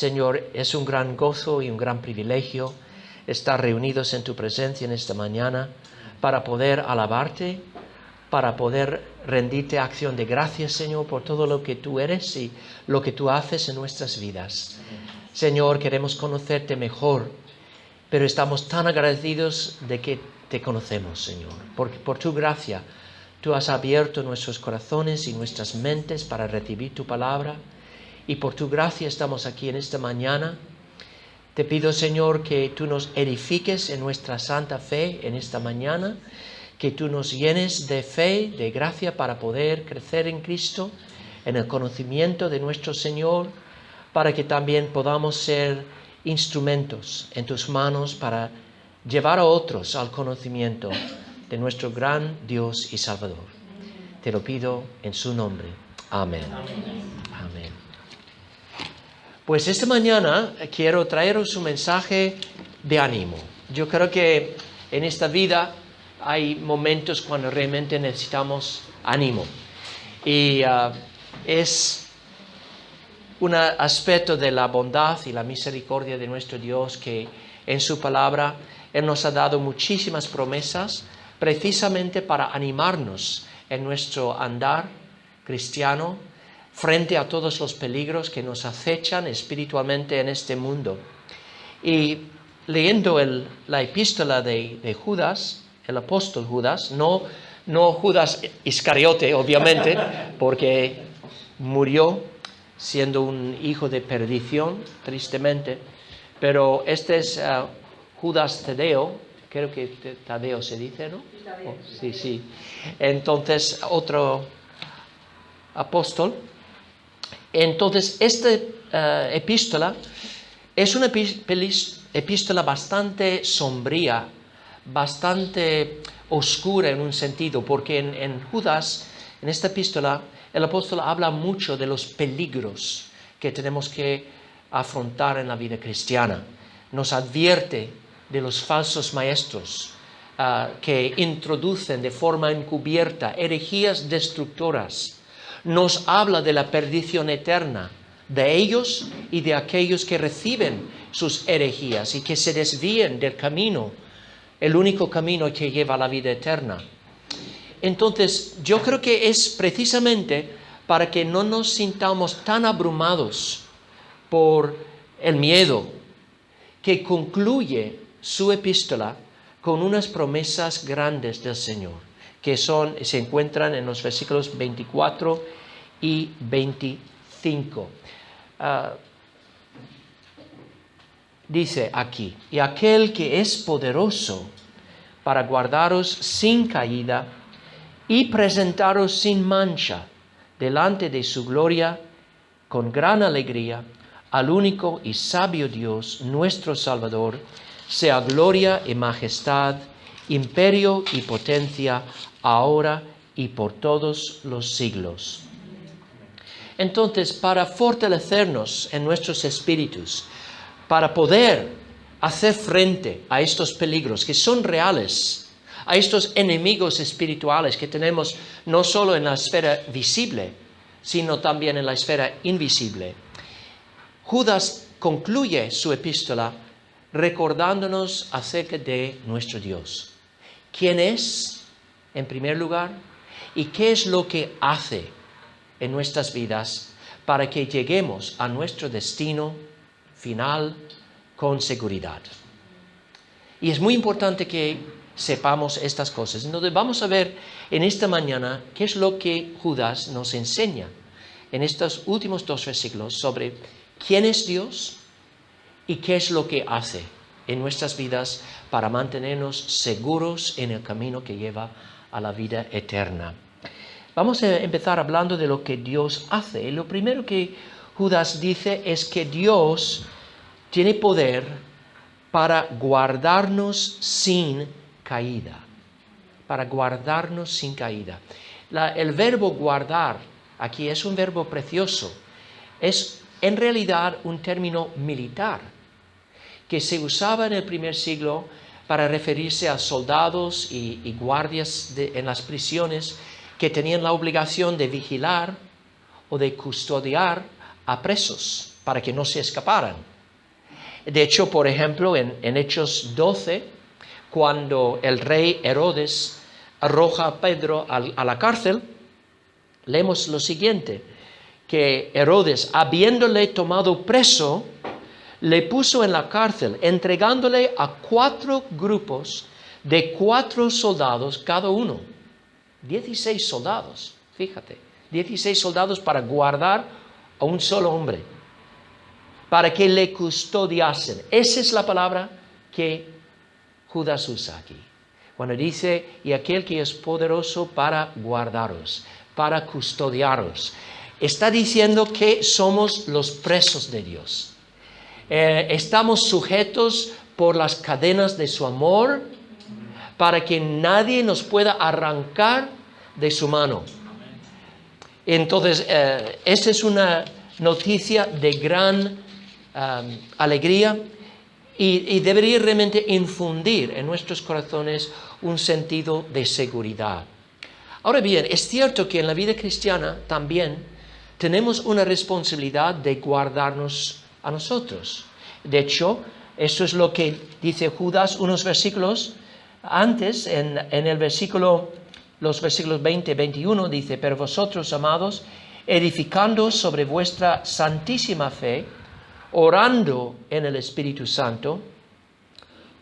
Señor, es un gran gozo y un gran privilegio estar reunidos en tu presencia en esta mañana para poder alabarte, para poder rendirte acción de gracias, Señor, por todo lo que tú eres y lo que tú haces en nuestras vidas. Señor, queremos conocerte mejor, pero estamos tan agradecidos de que te conocemos, Señor, porque por tu gracia tú has abierto nuestros corazones y nuestras mentes para recibir tu palabra, y por tu gracia estamos aquí en esta mañana. Te pido, Señor, que tú nos edifiques en nuestra santa fe en esta mañana, que tú nos llenes de fe, de gracia para poder crecer en Cristo, en el conocimiento de nuestro Señor, para que también podamos ser instrumentos en tus manos para llevar a otros al conocimiento de nuestro gran Dios y Salvador. Te lo pido en su nombre. Amén. Amén. Pues esta mañana quiero traeros un mensaje de ánimo. Yo creo que en esta vida hay momentos cuando realmente necesitamos ánimo. Y es un aspecto de la bondad y la misericordia de nuestro Dios que en su palabra Él nos ha dado muchísimas promesas precisamente para animarnos en nuestro andar cristiano frente a todos los peligros que nos acechan espiritualmente en este mundo. Y leyendo la epístola de Judas, el apóstol Judas, no Judas Iscariote, obviamente, porque murió siendo un hijo de perdición, tristemente, pero este es Judas Tadeo, creo que Tadeo se dice, ¿no? Oh, sí, sí. Entonces, otro apóstol. Entonces, esta epístola es una epístola bastante sombría, bastante oscura en un sentido, porque en Judas, en esta epístola, el apóstol habla mucho de los peligros que tenemos que afrontar en la vida cristiana. Nos advierte de los falsos maestros que introducen de forma encubierta herejías destructoras. Nos habla de la perdición eterna de ellos y de aquellos que reciben sus herejías y que se desvíen del camino, el único camino que lleva a la vida eterna. Entonces, yo creo que es precisamente para que no nos sintamos tan abrumados por el miedo, que concluye su epístola con unas promesas grandes del Señor, que se encuentran en los versículos 24 y 25. Dice aquí: y aquel que es poderoso para guardaros sin caída y presentaros sin mancha delante de su gloria con gran alegría, al único y sabio Dios, nuestro Salvador, sea gloria y majestad, imperio y potencia, ahora y por todos los siglos. Entonces, para fortalecernos en nuestros espíritus, para poder hacer frente a estos peligros que son reales, a estos enemigos espirituales que tenemos no solo en la esfera visible, sino también en la esfera invisible, Judas concluye su epístola recordándonos acerca de nuestro Dios. ¿Quién es, en primer lugar? ¿Y qué es lo que hace en nuestras vidas para que lleguemos a nuestro destino final con seguridad? Y es muy importante que sepamos estas cosas. Entonces vamos a ver en esta mañana qué es lo que Judas nos enseña en estos últimos 2 versículos sobre quién es Dios y qué es lo que hace en nuestras vidas para mantenernos seguros en el camino que lleva a la vida eterna. Vamos a empezar hablando de lo que Dios hace. Y lo primero que Judas dice es que Dios tiene poder para guardarnos sin caída. Para guardarnos sin caída. El verbo guardar aquí es un verbo precioso. Es en realidad un término militar que se usaba en el primer siglo para referirse a soldados y guardias en las prisiones que tenían la obligación de vigilar o de custodiar a presos. para que no se escaparan. De hecho, por ejemplo, en Hechos 12, cuando el rey Herodes arroja a Pedro a la cárcel, leemos lo siguiente, que Herodes, habiéndole tomado preso, le puso en la cárcel, entregándole a 4 grupos de 4 soldados cada uno. 16 soldados, fíjate, 16 soldados para guardar a un solo hombre, para que le custodiasen. Esa es la palabra que Judas usa aquí. Cuando dice, y aquel que es poderoso para guardaros, para custodiaros, está diciendo que somos los presos de Dios. Estamos sujetos por las cadenas de su amor, para que nadie nos pueda arrancar de su mano. Entonces, esta es una noticia de gran alegría y debería realmente infundir en nuestros corazones un sentido de seguridad. Ahora bien, es cierto que en la vida cristiana también tenemos una responsabilidad de guardarnos a nosotros. De hecho, eso es lo que dice Judas unos versículos antes, en los versículos 20 y 21, dice, pero vosotros, amados, edificando sobre vuestra santísima fe, orando en el Espíritu Santo,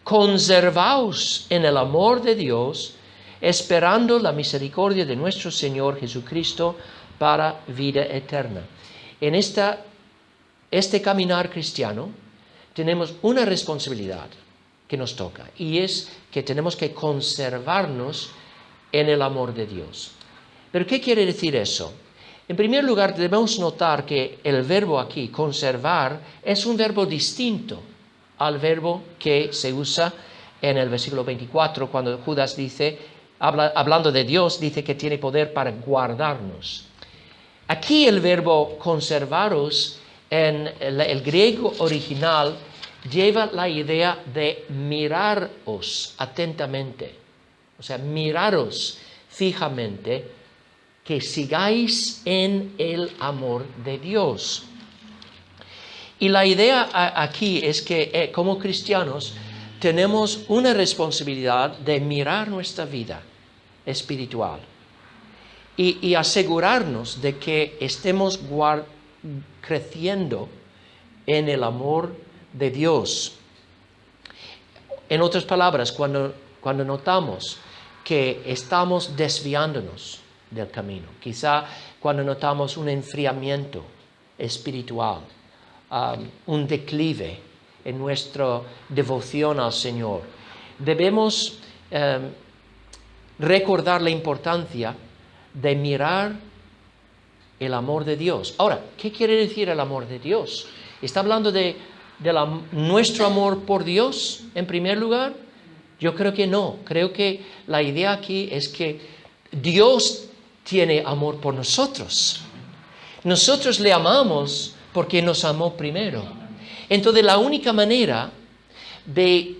conservaos en el amor de Dios, esperando la misericordia de nuestro Señor Jesucristo para vida eterna. En este caminar cristiano tenemos una responsabilidad que nos toca, y es que tenemos que conservarnos en el amor de Dios. ¿Pero qué quiere decir eso? En primer lugar, debemos notar que el verbo aquí, conservar, es un verbo distinto al verbo que se usa en el versículo 24, cuando Judas dice, hablando de Dios, dice que tiene poder para guardarnos. Aquí el verbo conservaros, en el griego original, lleva la idea de miraros atentamente. O sea, miraros fijamente, que sigáis en el amor de Dios. Y la idea aquí es que como cristianos tenemos una responsabilidad de mirar nuestra vida espiritual y asegurarnos de que estemos creciendo en el amor de Dios. En otras palabras, cuando notamos que estamos desviándonos del camino, quizá cuando notamos un enfriamiento espiritual, un declive en nuestra devoción al Señor, debemos recordar la importancia de mirar el amor de Dios. Ahora, ¿qué quiere decir el amor de Dios? ¿Está hablando de nuestro amor por Dios en primer lugar? Yo creo que no. Creo que la idea aquí es que Dios tiene amor por nosotros. Nosotros le amamos porque nos amó primero. Entonces, la única manera de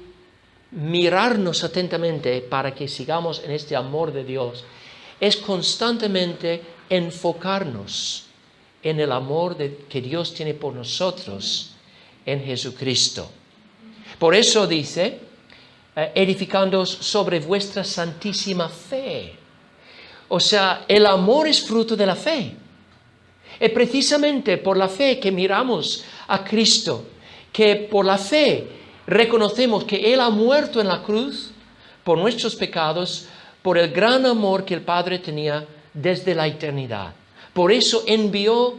mirarnos atentamente para que sigamos en este amor de Dios es constantemente enfocarnos en el amor que Dios tiene por nosotros en Jesucristo. Por eso dice, edificándoos sobre vuestra santísima fe. O sea, el amor es fruto de la fe. Es precisamente por la fe que miramos a Cristo, que por la fe reconocemos que Él ha muerto en la cruz por nuestros pecados, por el gran amor que el Padre tenía desde la eternidad. Por eso envió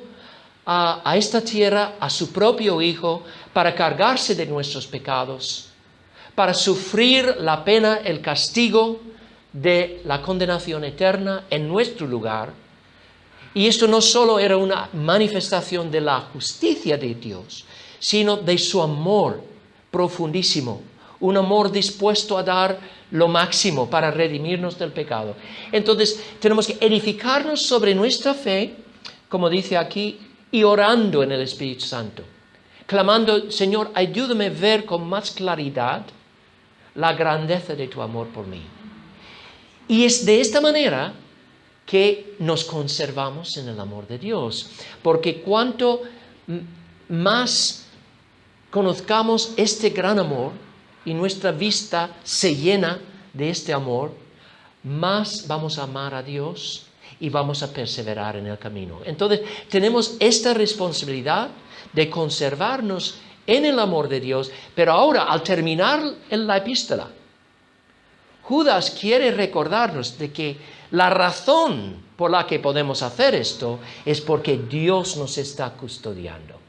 a esta tierra a su propio Hijo para cargarse de nuestros pecados, para sufrir la pena, el castigo de la condenación eterna en nuestro lugar. Y esto no solo era una manifestación de la justicia de Dios, sino de su amor profundísimo, un amor dispuesto a dar lo máximo para redimirnos del pecado. Entonces tenemos que edificarnos sobre nuestra fe, como dice aquí, y orando en el Espíritu Santo, clamando, Señor, ayúdame a ver con más claridad la grandeza de tu amor por mí. Y es de esta manera que nos conservamos en el amor de Dios, porque cuanto más conozcamos este gran amor y nuestra vista se llena de este amor, más vamos a amar a Dios y vamos a perseverar en el camino. Entonces, tenemos esta responsabilidad de conservarnos en el amor de Dios, pero ahora, al terminar la epístola, Judas quiere recordarnos de que la razón por la que podemos hacer esto es porque Dios nos está custodiando.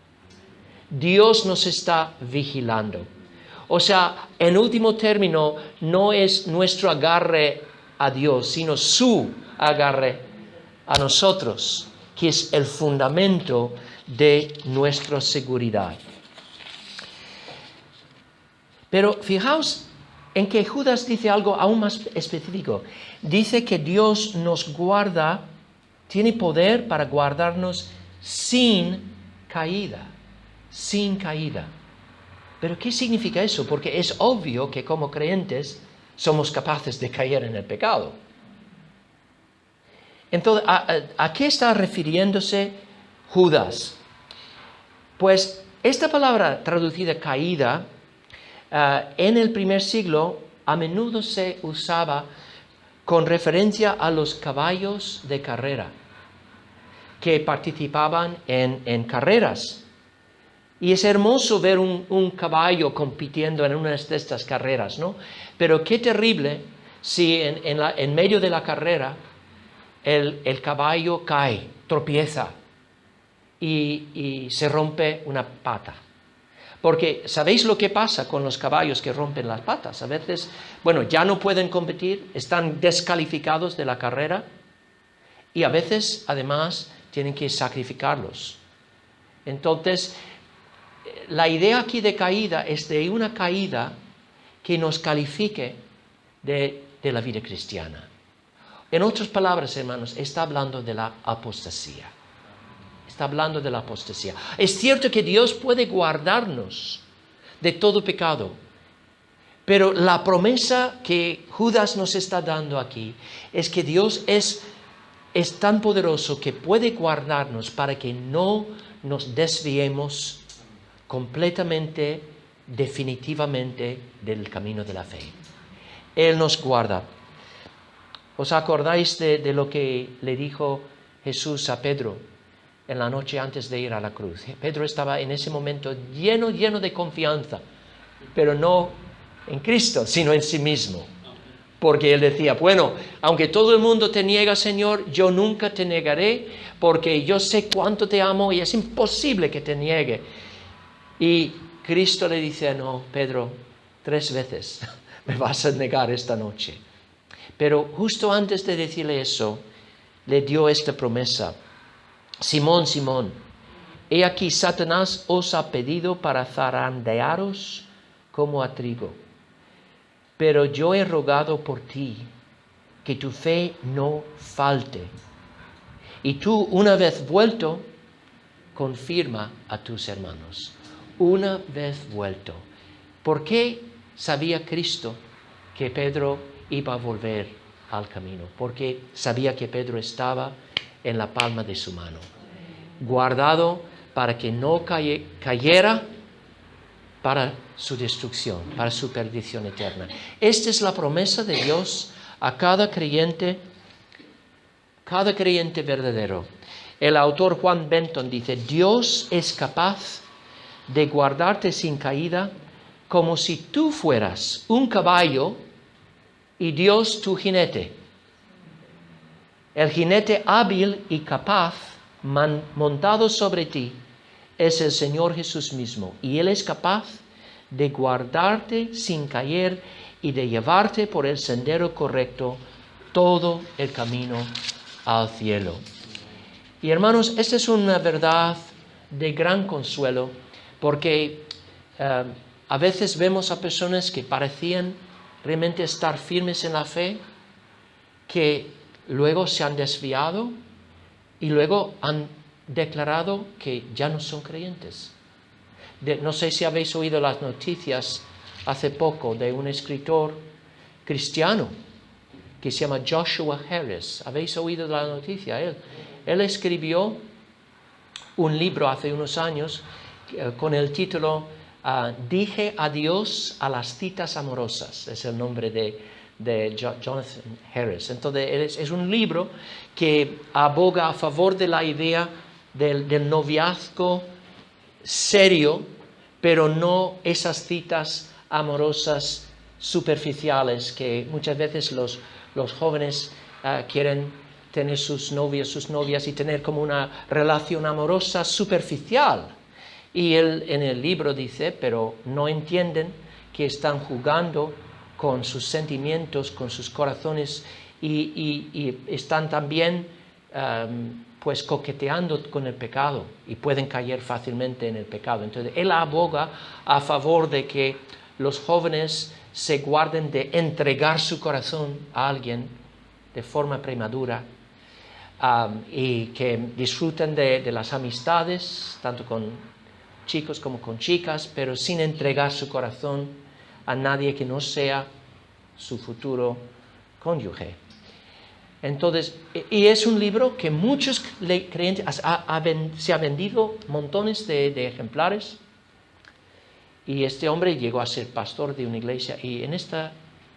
Dios nos está vigilando. O sea, en último término, no es nuestro agarre a Dios, sino su agarre a nosotros, que es el fundamento de nuestra seguridad. Pero fijaos en que Judas dice algo aún más específico. Dice que Dios nos guarda, tiene poder para guardarnos sin caída. Sin caída. ¿Pero qué significa eso? Porque es obvio que como creyentes somos capaces de caer en el pecado. Entonces, ¿a qué está refiriéndose Judas? Pues esta palabra traducida caída, en el primer siglo a menudo se usaba con referencia a los caballos de carrera que participaban en carreras. Y es hermoso ver un caballo compitiendo en una de estas carreras, ¿no? Pero qué terrible si en medio de la carrera el caballo cae, tropieza y se rompe una pata. Porque ¿sabéis lo que pasa con los caballos que rompen las patas? A veces, ya no pueden competir, están descalificados de la carrera y a veces, además, tienen que sacrificarlos. Entonces, la idea aquí de caída es de una caída que nos califique de la vida cristiana. En otras palabras, hermanos, está hablando de la apostasía. Está hablando de la apostasía. Es cierto que Dios puede guardarnos de todo pecado, pero la promesa que Judas nos está dando aquí es que Dios es tan poderoso que puede guardarnos para que no nos desviemos completamente, definitivamente del camino de la fe. Él nos guarda. ¿Os acordáis de lo que le dijo Jesús a Pedro en la noche antes de ir a la cruz? Pedro estaba en ese momento lleno de confianza, pero no en Cristo, sino en sí mismo. Porque él decía, aunque todo el mundo te niega, Señor, yo nunca te negaré, porque yo sé cuánto te amo y es imposible que te niegue. Y Cristo le dice, no, Pedro, 3 veces me vas a negar esta noche. Pero justo antes de decirle eso, le dio esta promesa. Simón, Simón, he aquí Satanás os ha pedido para zarandearos como a trigo. Pero yo he rogado por ti, que tu fe no falte. Y tú, una vez vuelto, confirma a tus hermanos. Una vez vuelto. ¿Por qué sabía Cristo que Pedro iba a volver al camino? Porque sabía que Pedro estaba en la palma de su mano, guardado para que no cayera para su destrucción, para su perdición eterna. Esta es la promesa de Dios a cada creyente verdadero. El autor Juan Benton dice, Dios es capaz de guardarte sin caída como si tú fueras un caballo y Dios tu jinete. El jinete hábil y capaz, montado sobre ti, es el Señor Jesús mismo, y Él es capaz de guardarte sin caer y de llevarte por el sendero correcto todo el camino al cielo. Y hermanos, esta es una verdad de gran consuelo, porque a veces vemos a personas que parecían realmente estar firmes en la fe, que luego se han desviado y luego han declarado que ya no son creyentes. No sé si habéis oído las noticias hace poco de un escritor cristiano que se llama Joshua Harris. ¿Habéis oído la noticia? Él escribió un libro hace unos años con el título Dije adiós a las citas amorosas. Es el nombre de Jonathan Harris. Entonces es un libro que aboga a favor de la idea del noviazgo serio, pero no esas citas amorosas superficiales que muchas veces los jóvenes quieren tener sus novios, sus novias y tener como una relación amorosa superficial. Y él en el libro dice, pero no entienden que están jugando con sus sentimientos, con sus corazones y están también pues coqueteando con el pecado y pueden caer fácilmente en el pecado. Entonces él aboga a favor de que los jóvenes se guarden de entregar su corazón a alguien de forma prematura y que disfruten de las amistades, tanto con chicos como con chicas, pero sin entregar su corazón a nadie que no sea su futuro cónyuge. Entonces, y es un libro que muchos creyentes, se ha vendido montones de ejemplares, y este hombre llegó a ser pastor de una iglesia, y en esta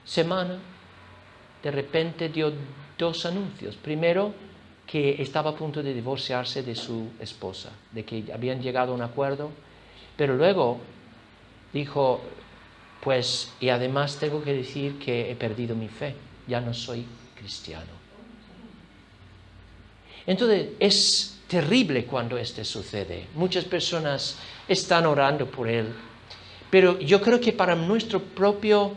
semana de repente dio 2 anuncios. Primero, que estaba a punto de divorciarse de su esposa, de que habían llegado a un acuerdo, pero luego dijo, pues, y además tengo que decir que he perdido mi fe, ya no soy cristiano. Entonces, es terrible cuando esto sucede. Muchas personas están orando por él, pero yo creo que para nuestro propio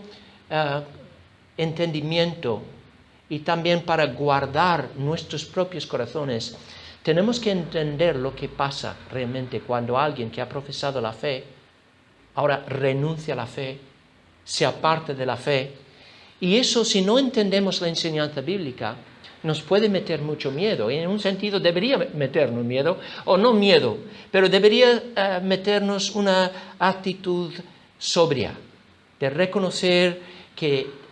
entendimiento y también para guardar nuestros propios corazones, tenemos que entender lo que pasa realmente cuando alguien que ha profesado la fe ahora renuncia a la fe, se aparta de la fe. Y eso, si no entendemos la enseñanza bíblica, nos puede meter mucho miedo. Y en un sentido debería meternos miedo, o no miedo, pero debería meternos una actitud sobria, de reconocer que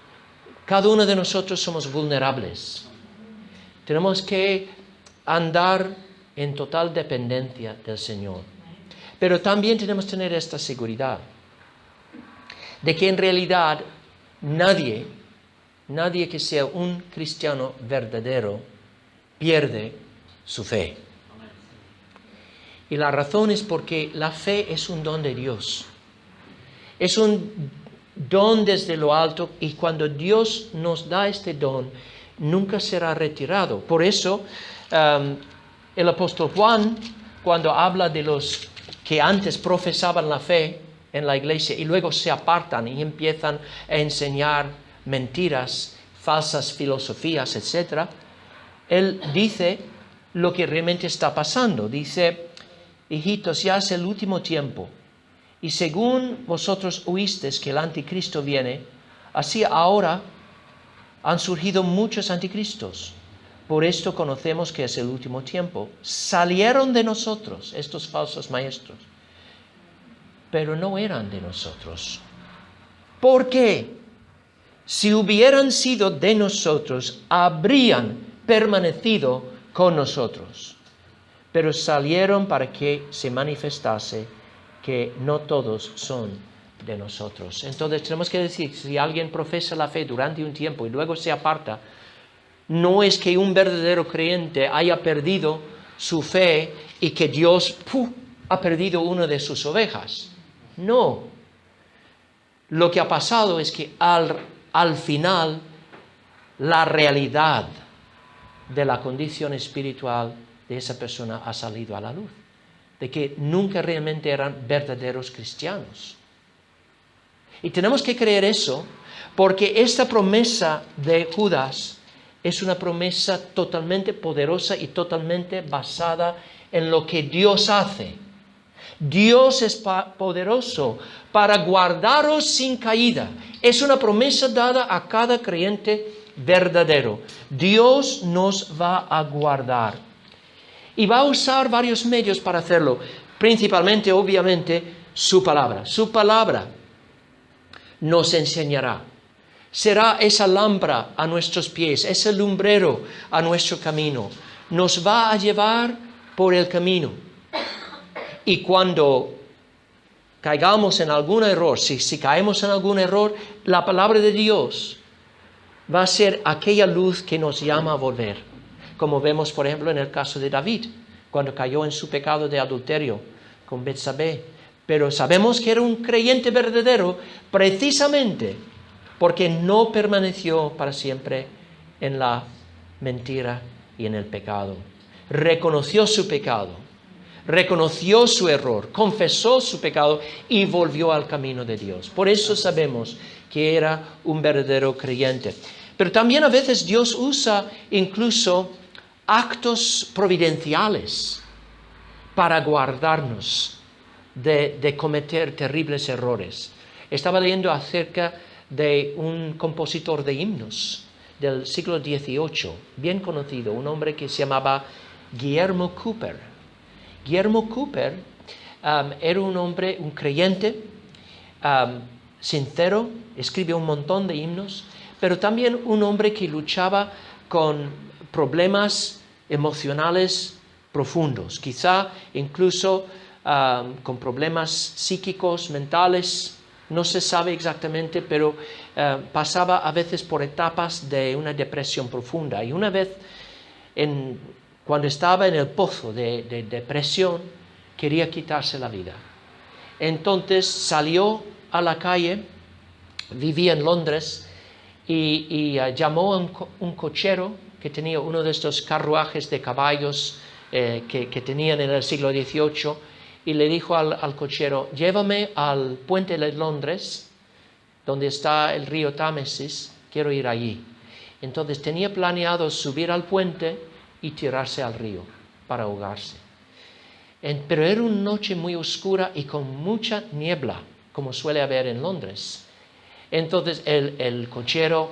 cada uno de nosotros somos vulnerables. Tenemos que andar en total dependencia del Señor. Pero también tenemos que tener esta seguridad de que en realidad nadie que sea un cristiano verdadero pierde su fe. Y la razón es porque la fe es un don de Dios. Es un don desde lo alto, y cuando Dios nos da este don, nunca será retirado. Por eso, el apóstol Juan, cuando habla de los que antes profesaban la fe en la iglesia y luego se apartan y empiezan a enseñar mentiras, falsas filosofías, etc., él dice lo que realmente está pasando. Dice, hijitos, ya es el último tiempo. Y según vosotros oísteis que el anticristo viene, así ahora han surgido muchos anticristos. Por esto conocemos que es el último tiempo. Salieron de nosotros estos falsos maestros, pero no eran de nosotros. ¿Por qué? Si hubieran sido de nosotros, habrían permanecido con nosotros. Pero salieron para que se manifestase que no todos son de nosotros. Entonces tenemos que decir, si alguien profesa la fe durante un tiempo y luego se aparta, no es que un verdadero creyente haya perdido su fe y que Dios ha perdido una de sus ovejas. No. Lo que ha pasado es que al final la realidad de la condición espiritual de esa persona ha salido a la luz, de que nunca realmente eran verdaderos cristianos. Y tenemos que creer eso, porque esta promesa de Judas es una promesa totalmente poderosa y totalmente basada en lo que Dios hace. Dios es poderoso para guardaros sin caída. Es una promesa dada a cada creyente verdadero. Dios nos va a guardar. Y va a usar varios medios para hacerlo. Principalmente, obviamente, su palabra. Su palabra nos enseñará. Será esa lámpara a nuestros pies, ese lumbrero a nuestro camino. Nos va a llevar por el camino. Y cuando caigamos en algún error, si caemos en algún error, la palabra de Dios va a ser aquella luz que nos llama a volver. Como vemos, por ejemplo, en el caso de David, cuando cayó en su pecado de adulterio con Betsabé. Pero sabemos que era un creyente verdadero precisamente porque no permaneció para siempre en la mentira y en el pecado. Reconoció su pecado, reconoció su error, confesó su pecado y volvió al camino de Dios. Por eso sabemos que era un verdadero creyente. Pero también a veces Dios usa incluso actos providenciales para guardarnos de cometer terribles errores. Estaba leyendo acerca de un compositor de himnos del siglo XVIII, bien conocido, un hombre que se llamaba Guillermo Cooper. Guillermo Cooper era un hombre, un creyente, sincero, escribió un montón de himnos, pero también un hombre que luchaba con problemas emocionales profundos, quizá incluso con problemas psíquicos, mentales, no se sabe exactamente, pero pasaba a veces por etapas de una depresión profunda. Y una vez, cuando estaba en el pozo de depresión, quería quitarse la vida. Entonces salió a la calle, vivía en Londres, y llamó a un cochero que tenía uno de estos carruajes de caballos que tenían en el siglo XVIII, y le dijo al cochero: llévame al puente de Londres, donde está el río Támesis, quiero ir allí. Entonces tenía planeado subir al puente y tirarse al río para ahogarse. Pero era una noche muy oscura y con mucha niebla, como suele haber en Londres. Entonces el cochero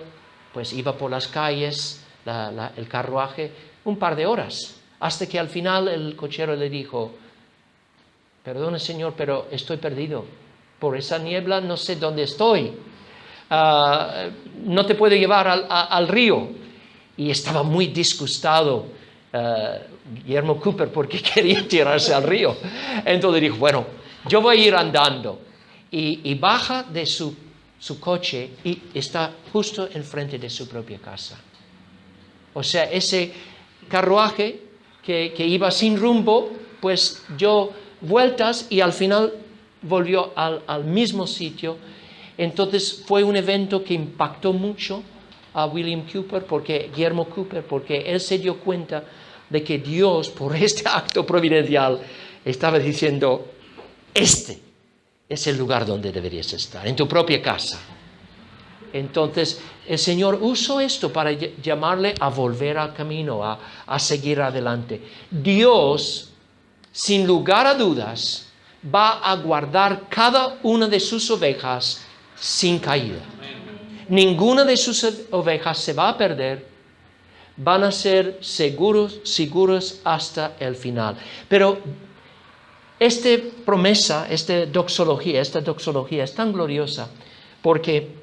pues iba por las calles, el carruaje, un par de horas, hasta que al final el cochero le dijo: perdone, señor, pero estoy perdido. Por esa niebla no sé dónde estoy. No te puedo llevar al río. Y estaba muy disgustado Guillermo Cooper porque quería tirarse al río. Entonces dijo: bueno, yo voy a ir andando. Y baja de su coche y está justo enfrente de su propia casa. O sea, ese carruaje que iba sin rumbo, pues dio vueltas y al final volvió al mismo sitio. Entonces fue un evento que impactó mucho a Guillermo Cooper, porque él se dio cuenta de que Dios, por este acto providencial, estaba diciendo: este es el lugar donde deberías estar, en tu propia casa. Entonces el Señor usó esto para llamarle a volver al camino, a seguir adelante. Dios, sin lugar a dudas, va a guardar cada una de sus ovejas sin caída. Ninguna de sus ovejas se va a perder. Van a ser seguros hasta el final. Pero esta promesa, esta doxología es tan gloriosa porque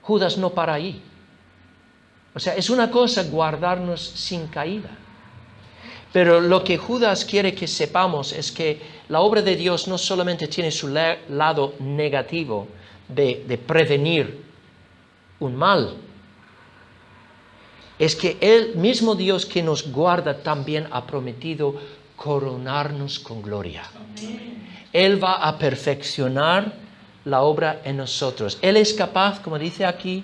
Judas no para ahí. O sea, es una cosa guardarnos sin caída. Pero lo que Judas quiere que sepamos es que la obra de Dios no solamente tiene su lado negativo de prevenir un mal, es que el mismo Dios que nos guarda también ha prometido coronarnos con gloria. Él va a perfeccionar la obra en nosotros. Él es capaz, como dice aquí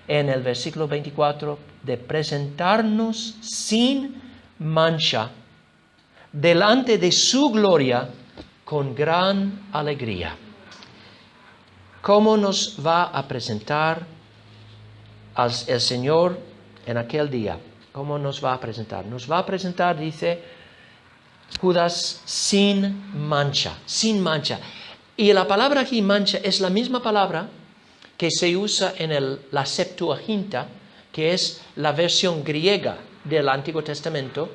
en el versículo 24, de presentarnos sin mancha delante de su gloria con gran alegría. ¿Cómo nos va a presentar el Señor en aquel día? ¿Cómo nos va a presentar? Nos va a presentar, dice Judas, sin mancha, sin mancha. Y la palabra aquí, mancha, es la misma palabra que se usa en la Septuaginta, que es la versión griega del Antiguo Testamento,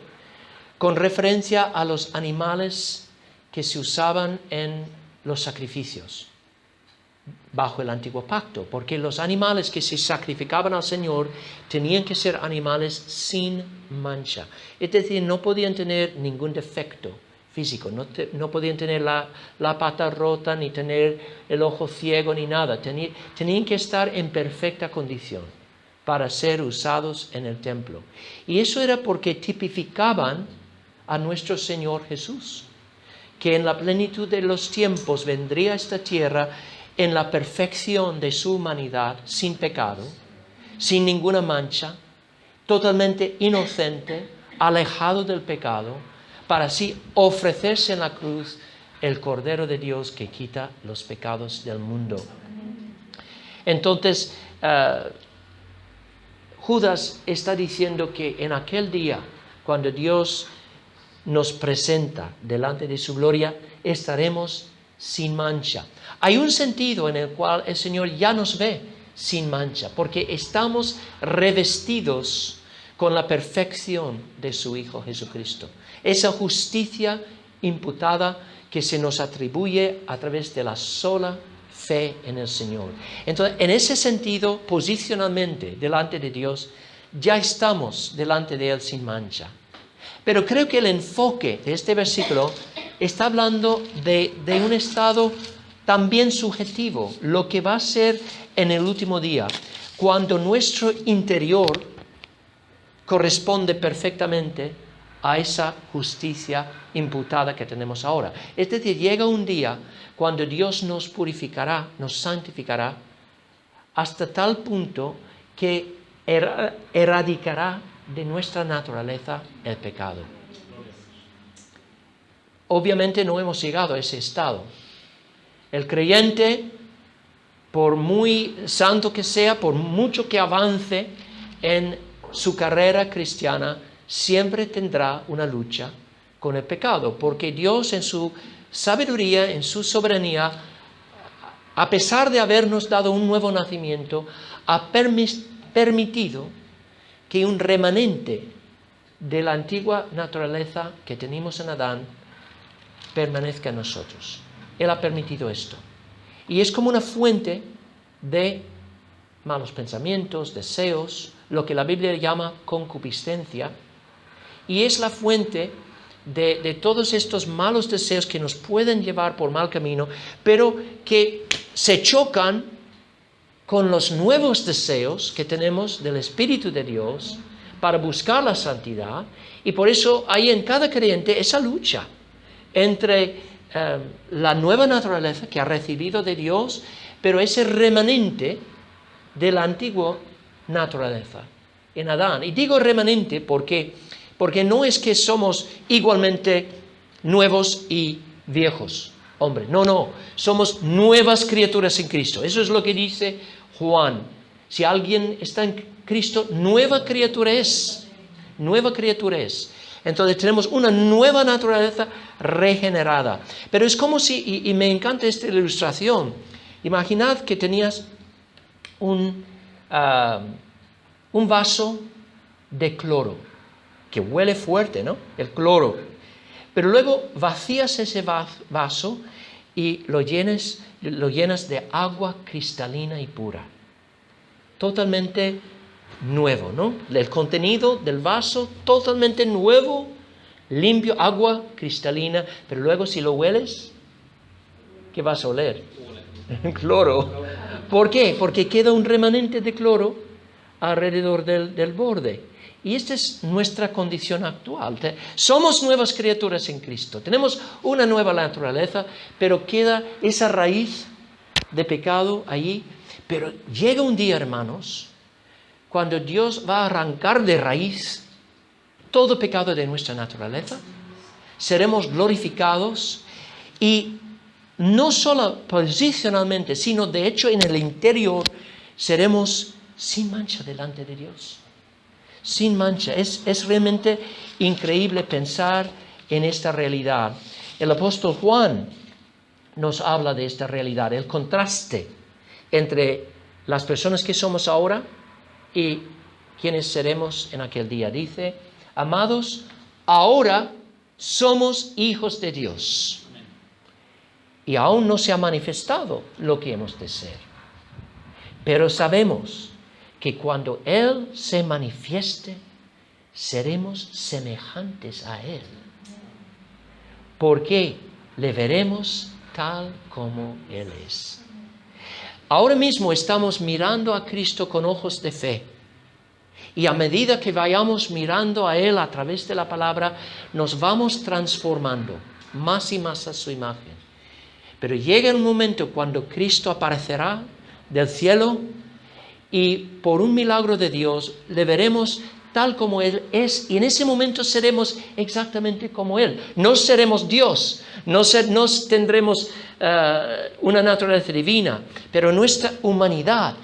con referencia a los animales que se usaban en los sacrificios bajo el Antiguo Pacto, porque los animales que se sacrificaban al Señor tenían que ser animales sin mancha, es decir, no podían tener ningún defecto físico. No podían tener la pata rota, ni tener el ojo ciego, ni nada. Tenían que estar en perfecta condición para ser usados en el templo. Y eso era porque tipificaban a nuestro Señor Jesús, que en la plenitud de los tiempos vendría a esta tierra en la perfección de su humanidad, sin pecado, sin ninguna mancha, totalmente inocente, alejado del pecado, para así ofrecerse en la cruz el Cordero de Dios que quita los pecados del mundo. Entonces, Judas está diciendo que en aquel día, cuando Dios nos presenta delante de su gloria, estaremos sin mancha. Hay un sentido en el cual el Señor ya nos ve sin mancha, porque estamos revestidos con la perfección de su Hijo Jesucristo. Esa justicia imputada que se nos atribuye a través de la sola fe en el Señor. Entonces, en ese sentido, posicionalmente delante de Dios, ya estamos delante de Él sin mancha. Pero creo que el enfoque de este versículo está hablando de un estado también subjetivo, lo que va a ser en el último día, cuando nuestro interior corresponde perfectamente a esa justicia imputada que tenemos ahora. Es decir, llega un día cuando Dios nos purificará, nos santificará, hasta tal punto que erradicará de nuestra naturaleza el pecado. Obviamente no hemos llegado a ese estado. El creyente, por muy santo que sea, por mucho que avance en su carrera cristiana, siempre tendrá una lucha con el pecado, porque Dios en su sabiduría, en su soberanía, a pesar de habernos dado un nuevo nacimiento, ha permitido que un remanente de la antigua naturaleza que teníamos en Adán permanezca en nosotros. Él ha permitido esto. Y es como una fuente de malos pensamientos, deseos, lo que la Biblia llama concupiscencia, y es la fuente de todos estos malos deseos que nos pueden llevar por mal camino, pero que se chocan con los nuevos deseos que tenemos del Espíritu de Dios para buscar la santidad. Y por eso hay en cada creyente esa lucha entre la nueva naturaleza que ha recibido de Dios, pero ese remanente de la antigua naturaleza en Adán. Y digo remanente porque no es que somos igualmente nuevos y viejos. Hombre, no, somos nuevas criaturas en Cristo. Eso es lo que dice Juan. Si alguien está en Cristo, nueva criatura es. Nueva criatura es. Entonces tenemos una nueva naturaleza regenerada. Pero es como si, y me encanta esta ilustración, imaginad que tenías un vaso de cloro, que huele fuerte, ¿no? El cloro. Pero luego vacías ese vaso y lo llenas de agua cristalina y pura. Totalmente nuevo, ¿no? El contenido del vaso totalmente nuevo, limpio, agua cristalina. Pero luego si lo hueles, ¿qué vas a oler? Cloro. ¿Por qué? Porque queda un remanente de cloro alrededor del borde. Y esta es nuestra condición actual. Somos nuevas criaturas en Cristo. Tenemos una nueva naturaleza, pero queda esa raíz de pecado allí. Pero llega un día, hermanos, cuando Dios va a arrancar de raíz todo pecado de nuestra naturaleza. Seremos glorificados y no solo posicionalmente, sino de hecho en el interior seremos sin mancha delante de Dios. Sin mancha. Es realmente increíble pensar en esta realidad. El apóstol Juan nos habla de esta realidad, el contraste entre las personas que somos ahora y quienes seremos en aquel día. Dice, amados, ahora somos hijos de Dios. Y aún no se ha manifestado lo que hemos de ser. Pero sabemos que cuando Él se manifieste, seremos semejantes a Él, porque le veremos tal como Él es. Ahora mismo estamos mirando a Cristo con ojos de fe. Y a medida que vayamos mirando a Él a través de la palabra, nos vamos transformando más y más a su imagen. Pero llega un momento cuando Cristo aparecerá del cielo y por un milagro de Dios le veremos tal como Él es, y en ese momento seremos exactamente como Él. No seremos Dios, no tendremos una naturaleza divina, pero nuestra humanidad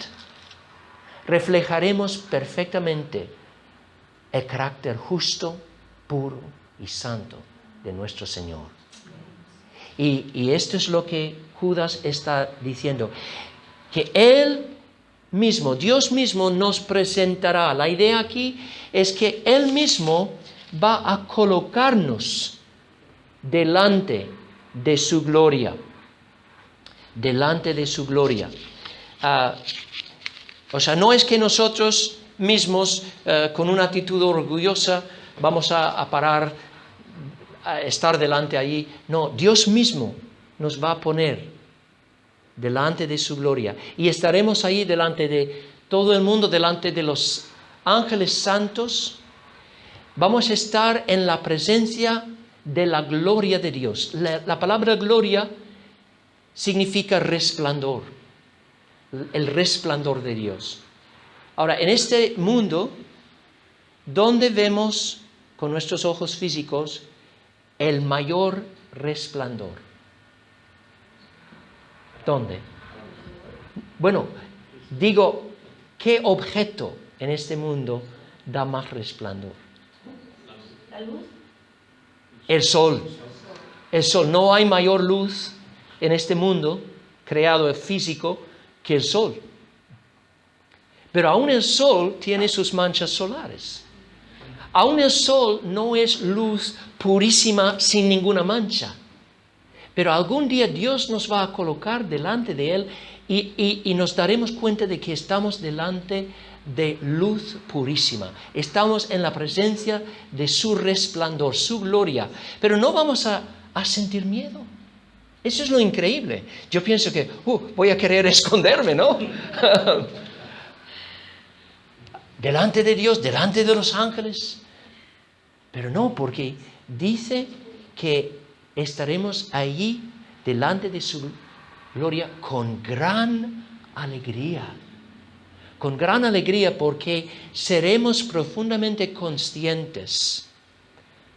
reflejaremos perfectamente el carácter justo, puro y santo de nuestro Señor. Y esto es lo que Judas está diciendo, que Él mismo, Dios mismo nos presentará. La idea aquí es que Él mismo va a colocarnos delante de su gloria. Delante de su gloria. O sea, no es que nosotros mismos, con una actitud orgullosa, vamos a parar, a estar delante allí. No, Dios mismo nos va a poner delante de su gloria. Y estaremos ahí delante de todo el mundo, delante de los ángeles santos. Vamos a estar en la presencia de la gloria de Dios. La palabra gloria significa resplandor, el resplandor de Dios. Ahora, en este mundo, ¿dónde vemos con nuestros ojos físicos el mayor resplandor? ¿Dónde? Bueno, digo, ¿qué objeto en este mundo da más resplandor? ¿La luz? El sol. El sol. No hay mayor luz en este mundo creado físico que el sol. Pero aún el sol tiene sus manchas solares. Aún el sol no es luz purísima sin ninguna mancha. Pero algún día Dios nos va a colocar delante de Él y nos daremos cuenta de que estamos delante de luz purísima. Estamos en la presencia de su resplandor, su gloria. Pero no vamos a sentir miedo. Eso es lo increíble. Yo pienso que voy a querer esconderme, ¿no? Delante de Dios, delante de los ángeles. Pero no, porque dice que estaremos allí delante de su gloria con gran alegría. Con gran alegría porque seremos profundamente conscientes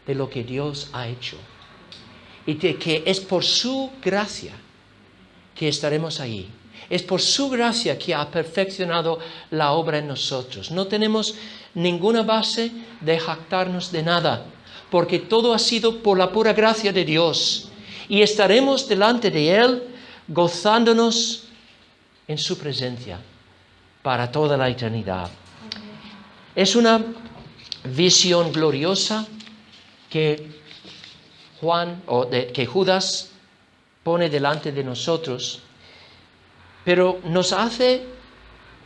de lo que Dios ha hecho. Y de que es por su gracia que estaremos allí. Es por su gracia que ha perfeccionado la obra en nosotros. No tenemos ninguna base de jactarnos de nada, porque todo ha sido por la pura gracia de Dios. Y estaremos delante de Él gozándonos en su presencia para toda la eternidad. Es una visión gloriosa que que Judas pone delante de nosotros, pero nos hace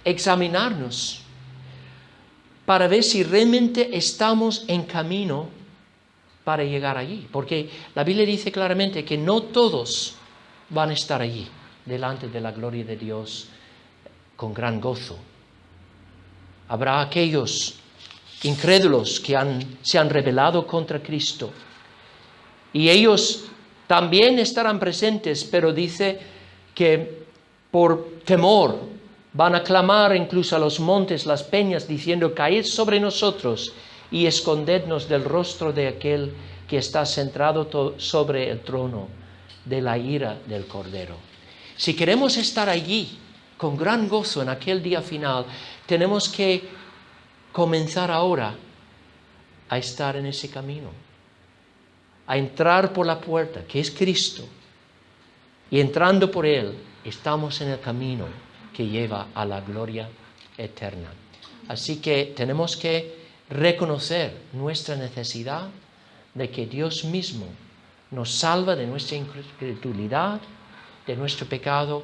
examinarnos para ver si realmente estamos en camino para llegar allí. Porque la Biblia dice claramente que no todos van a estar allí, delante de la gloria de Dios, con gran gozo. Habrá aquellos incrédulos que se han rebelado contra Cristo. Y ellos también estarán presentes, pero dice que por temor van a clamar incluso a los montes, las peñas, diciendo: caed sobre nosotros y escondednos del rostro de aquel que está sentado sobre el trono de la ira del Cordero. Si queremos estar allí con gran gozo en aquel día final, tenemos que comenzar ahora a estar en ese camino, a entrar por la puerta, que es Cristo, y entrando por Él, estamos en el camino que lleva a la gloria eterna. Así que tenemos que reconocer nuestra necesidad de que Dios mismo nos salva de nuestra incredulidad, de nuestro pecado,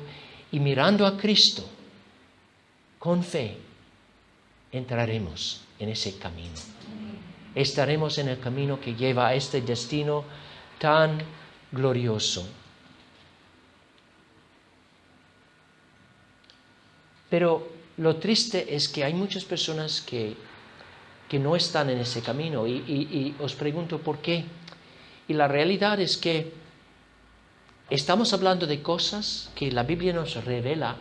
y mirando a Cristo con fe, entraremos en ese camino. Estaremos en el camino que lleva a este destino tan glorioso. Pero lo triste es que hay muchas personas que no están en ese camino y os pregunto por qué. Y la realidad es que estamos hablando de cosas que la Biblia nos revela,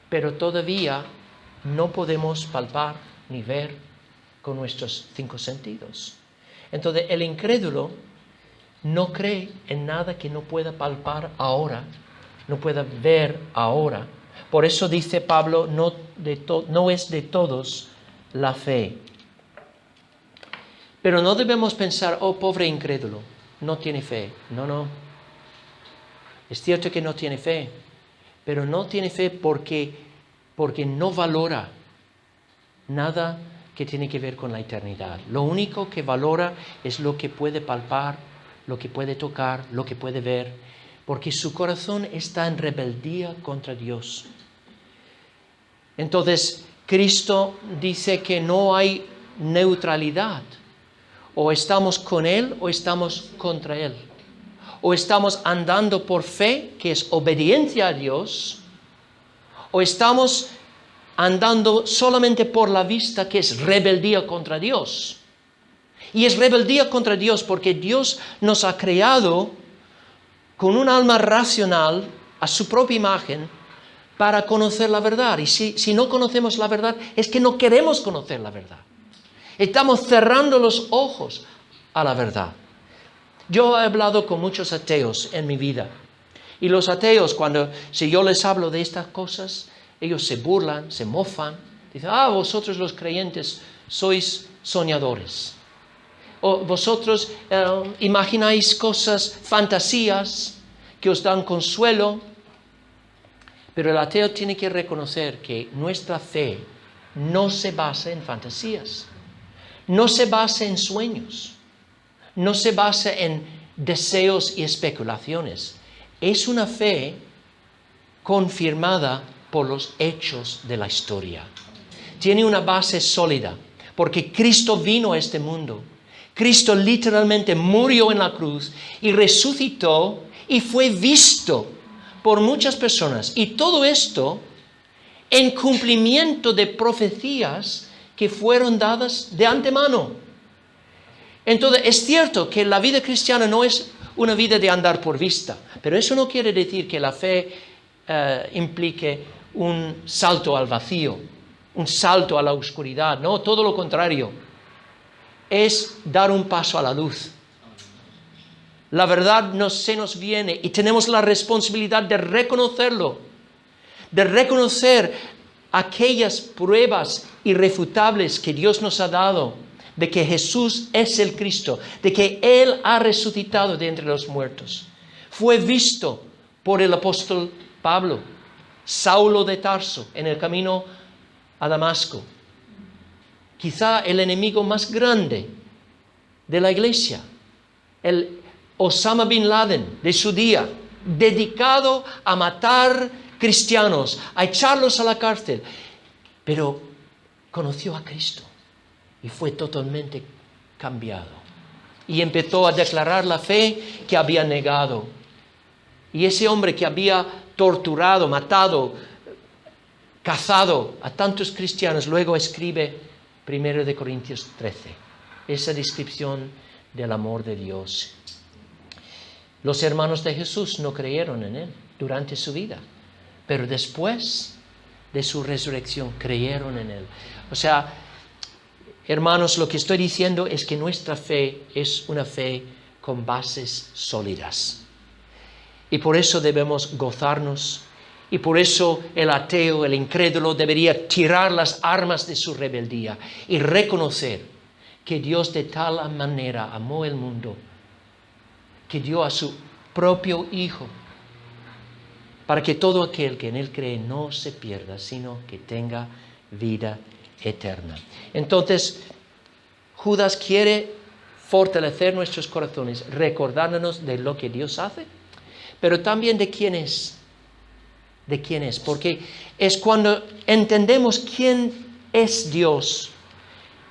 pero todavía no podemos palpar ni ver con nuestros 5 sentidos. Entonces, el incrédulo no cree en nada que no pueda palpar ahora, no pueda ver ahora. Por eso dice Pablo, no es de todos la fe. Pero no debemos pensar, oh, pobre incrédulo, no tiene fe. No. Es cierto que no tiene fe, pero no tiene fe porque no valora nada que tiene que ver con la eternidad. Lo único que valora es lo que puede palpar, lo que puede tocar, lo que puede ver, porque su corazón está en rebeldía contra Dios. Entonces, Cristo dice que no hay neutralidad. O estamos con Él o estamos contra Él. O estamos andando por fe, que es obediencia a Dios, o estamos andando solamente por la vista, que es rebeldía contra Dios. Y es rebeldía contra Dios porque Dios nos ha creado con un alma racional a su propia imagen para conocer la verdad. Y si no conocemos la verdad, es que no queremos conocer la verdad. Estamos cerrando los ojos a la verdad. Yo he hablado con muchos ateos en mi vida. Y los ateos, si yo les hablo de estas cosas, ellos se burlan, se mofan. Dicen, vosotros los creyentes sois soñadores. O vosotros imagináis cosas, fantasías que os dan consuelo. Pero el ateo tiene que reconocer que nuestra fe no se basa en fantasías. No se basa en sueños. No se basa en deseos y especulaciones. Es una fe confirmada por los hechos de la historia. Tiene una base sólida, porque Cristo vino a este mundo. Cristo literalmente murió en la cruz y resucitó y fue visto por muchas personas. Y todo esto en cumplimiento de profecías que fueron dadas de antemano. Entonces, es cierto que la vida cristiana no es una vida de andar por vista, pero eso no quiere decir que la fe implique un salto al vacío, un salto a la oscuridad. No, todo lo contrario. Es dar un paso a la luz. La verdad se nos viene y tenemos la responsabilidad de reconocerlo, de reconocer aquellas pruebas irrefutables que Dios nos ha dado, de que Jesús es el Cristo, de que Él ha resucitado de entre los muertos. Fue visto por el apóstol Pablo, Saulo de Tarso, en el camino a Damasco. Quizá el enemigo más grande de la iglesia, el Osama Bin Laden de su día, dedicado a matar cristianos, a echarlos a la cárcel, pero conoció a Cristo y fue totalmente cambiado. Y empezó a declarar la fe que había negado. Y ese hombre que había torturado, matado, cazado a tantos cristianos, luego escribe 1 Corintios 13, esa descripción del amor de Dios. Los hermanos de Jesús no creyeron en Él durante su vida, pero después de su resurrección creyeron en Él. O sea, hermanos, lo que estoy diciendo es que nuestra fe es una fe con bases sólidas. Y por eso debemos gozarnos. Y por eso el ateo, el incrédulo, debería tirar las armas de su rebeldía y reconocer que Dios de tal manera amó el mundo que dio a su propio Hijo para que todo aquel que en Él cree no se pierda, sino que tenga vida eterna. Entonces, Judas quiere fortalecer nuestros corazones, recordándonos de lo que Dios hace, pero también de quién es. De quién es, porque es cuando entendemos quién es Dios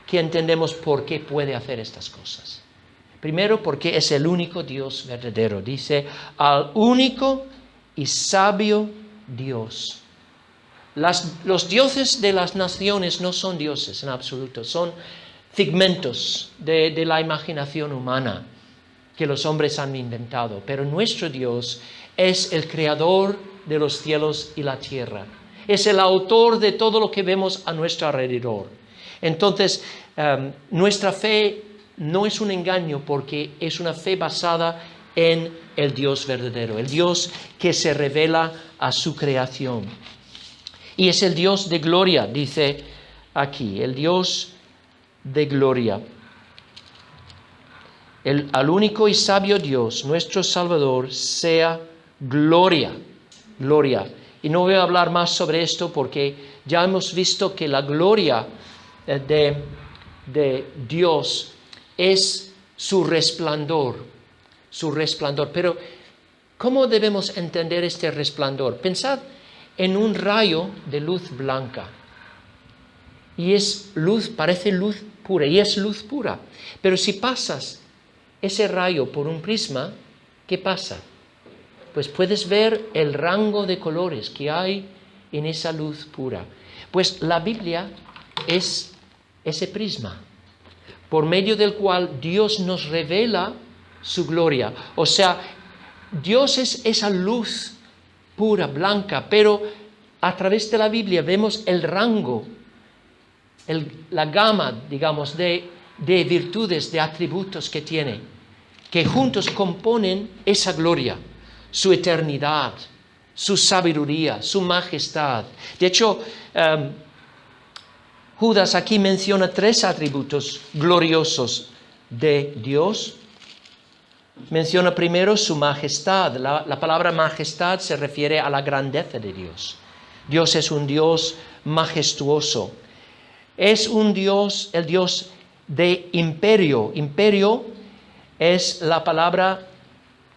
que entendemos por qué puede hacer estas cosas. Primero, porque es el único Dios verdadero. Dice, al único y sabio Dios. Los dioses de las naciones no son dioses en absoluto, son figmentos de la imaginación humana que los hombres han inventado. Pero nuestro Dios es el creador de los cielos y la tierra. Es el autor de todo lo que vemos a nuestro alrededor. Entonces, nuestra fe no es un engaño porque es una fe basada en el Dios verdadero, el Dios que se revela a su creación. Y es el Dios de gloria, dice aquí, el Dios de gloria. Al único y sabio Dios, nuestro Salvador, sea gloria, gloria. Y no voy a hablar más sobre esto porque ya hemos visto que la gloria de Dios es su resplandor. Pero, ¿cómo debemos entender este resplandor? Pensad en un rayo de luz blanca. Y es luz, parece luz pura, y es luz pura. Pero si pasas ese rayo por un prisma, ¿qué pasa? Pues puedes ver el rango de colores que hay en esa luz pura. Pues la Biblia es ese prisma, por medio del cual Dios nos revela su gloria. O sea, Dios es esa luz pura, blanca, pero a través de la Biblia vemos el rango, la gama, digamos, de virtudes, de atributos que tiene, que juntos componen esa gloria, su eternidad, su sabiduría, su majestad. De hecho, Judas aquí menciona 3 atributos gloriosos de Dios. Menciona primero su majestad. La palabra majestad se refiere a la grandeza de Dios. Dios es un Dios majestuoso. Es un Dios, el Dios de imperio. Imperio es la palabra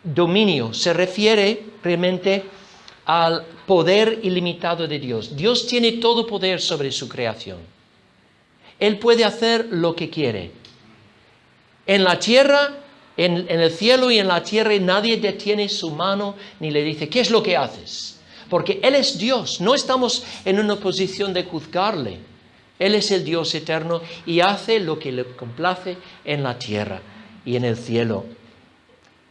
dominio. Se refiere realmente al poder ilimitado de Dios. Dios tiene todo poder sobre su creación. Él puede hacer lo que quiere. En la tierra, en el cielo y en la tierra, nadie detiene su mano ni le dice, ¿qué es lo que haces? Porque Él es Dios. No estamos en una posición de juzgarle. Él es el Dios eterno y hace lo que le complace en la tierra y en el cielo.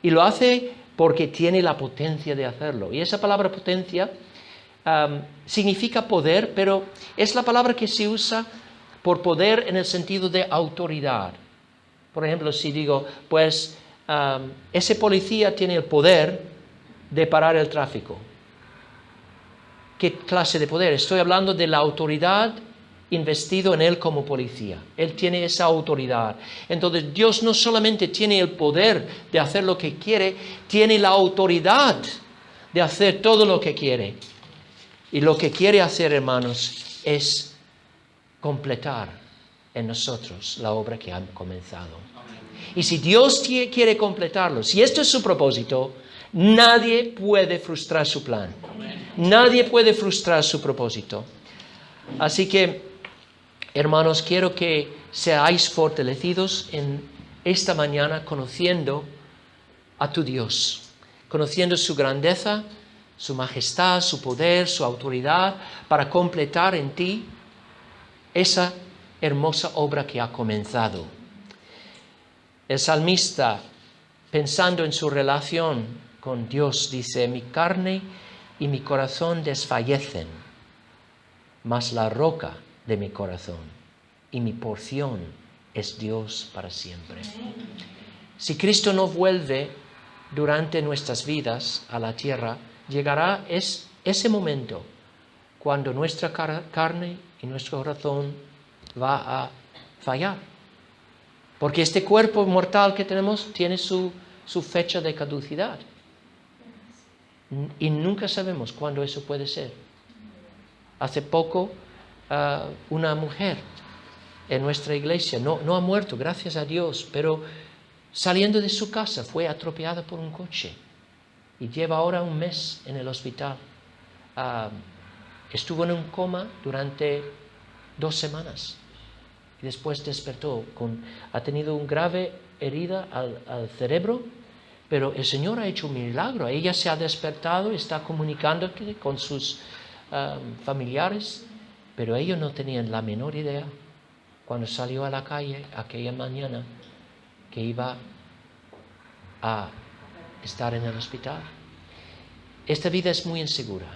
Y lo hace porque tiene la potencia de hacerlo. Y esa palabra potencia significa poder, pero es la palabra que se usa por poder en el sentido de autoridad. Por ejemplo, si digo, pues ese policía tiene el poder de parar el tráfico. ¿Qué clase de poder? Estoy hablando de la autoridad investido en él como policía. Él tiene esa autoridad. Entonces, Dios no solamente tiene el poder de hacer lo que quiere, tiene la autoridad de hacer todo lo que quiere. Y lo que quiere hacer, hermanos, es completar en nosotros la obra que ha comenzado. Y si Dios quiere completarlo, si esto es su propósito, nadie puede frustrar su plan. Nadie puede frustrar su propósito. Así que, hermanos, quiero que seáis fortalecidos en esta mañana conociendo a tu Dios, conociendo su grandeza, su majestad, su poder, su autoridad, para completar en ti esa hermosa obra que ha comenzado. El salmista, pensando en su relación con Dios, dice, mi carne y mi corazón desfallecen, mas la roca de mi corazón y mi porción es Dios para siempre. Si Cristo no vuelve durante nuestras vidas a la tierra, llegará ese momento cuando nuestra carne y nuestro corazón va a fallar. Porque este cuerpo mortal que tenemos tiene su fecha de caducidad. Y nunca sabemos cuándo eso puede ser. Hace poco, una mujer en nuestra iglesia no ha muerto, gracias a Dios, pero saliendo de su casa fue atropellada por un coche y lleva ahora 1 mes en el hospital. Estuvo en un coma durante 2 semanas y después despertó. Ha tenido un grave herida al cerebro, pero el Señor ha hecho un milagro. Ella se ha despertado, está comunicándote con sus familiares, pero ellos no tenían la menor idea cuando salió a la calle aquella mañana que iba a estar en el hospital. Esta vida es muy insegura,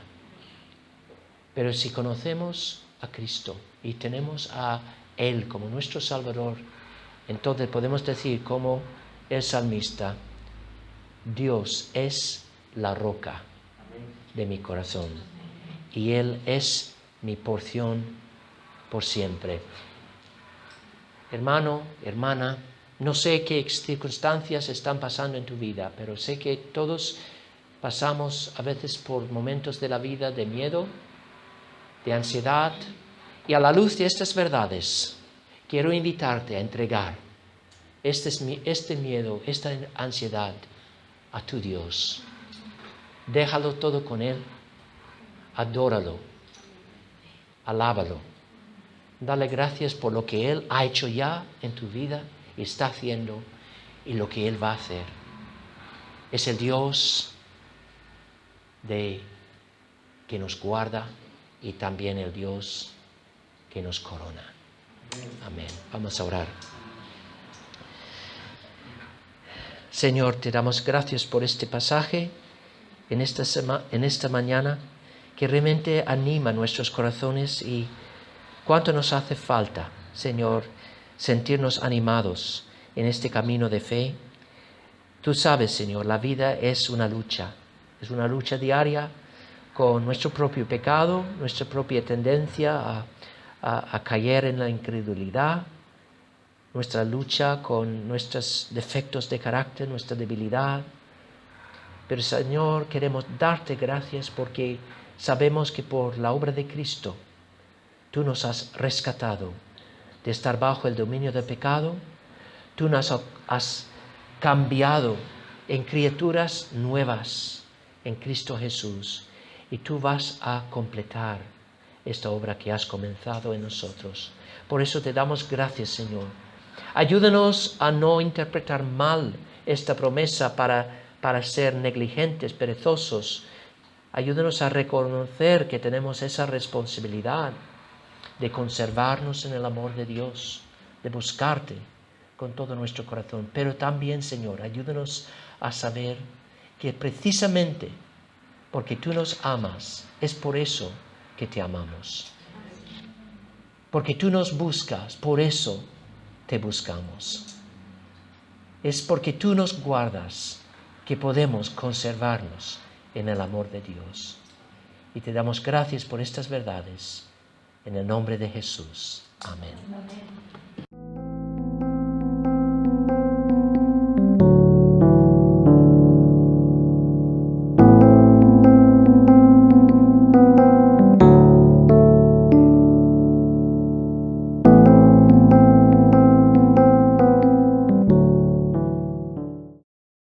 pero si conocemos a Cristo y tenemos a Él como nuestro Salvador, entonces podemos decir como el salmista: Dios es la roca de mi corazón y Él es mi porción por siempre. Hermano, hermana, no sé qué circunstancias están pasando en tu vida, pero sé que todos pasamos a veces por momentos de la vida de miedo, de ansiedad, y a la luz de estas verdades quiero invitarte a entregar este miedo, esta ansiedad a tu Dios. Déjalo todo con Él, adóralo, alábalo, dale gracias por lo que Él ha hecho ya en tu vida y está haciendo y lo que Él va a hacer. Es el Dios que nos guarda y también el Dios que nos corona. Amén. Vamos a orar. Señor, te damos gracias por este pasaje en esta mañana que realmente anima nuestros corazones, y cuánto nos hace falta, Señor, sentirnos animados en este camino de fe. Tú sabes, Señor, la vida es una lucha diaria con nuestro propio pecado, nuestra propia tendencia a caer en la incredulidad, nuestra lucha con nuestros defectos de carácter, nuestra debilidad. Pero, Señor, queremos darte gracias porque sabemos que por la obra de Cristo tú nos has rescatado de estar bajo el dominio del pecado. Tú nos has cambiado en criaturas nuevas en Cristo Jesús, y tú vas a completar esta obra que has comenzado en nosotros. Por eso te damos gracias, Señor. Ayúdanos a no interpretar mal esta promesa para ser negligentes, perezosos. Ayúdanos a reconocer que tenemos esa responsabilidad de conservarnos en el amor de Dios, de buscarte con todo nuestro corazón. Pero también, Señor, ayúdanos a saber que precisamente porque tú nos amas, es por eso que te amamos. Porque tú nos buscas, por eso te buscamos. Es porque tú nos guardas que podemos conservarnos en el amor de Dios. Y te damos gracias por estas verdades. En el nombre de Jesús. Amén. Amén.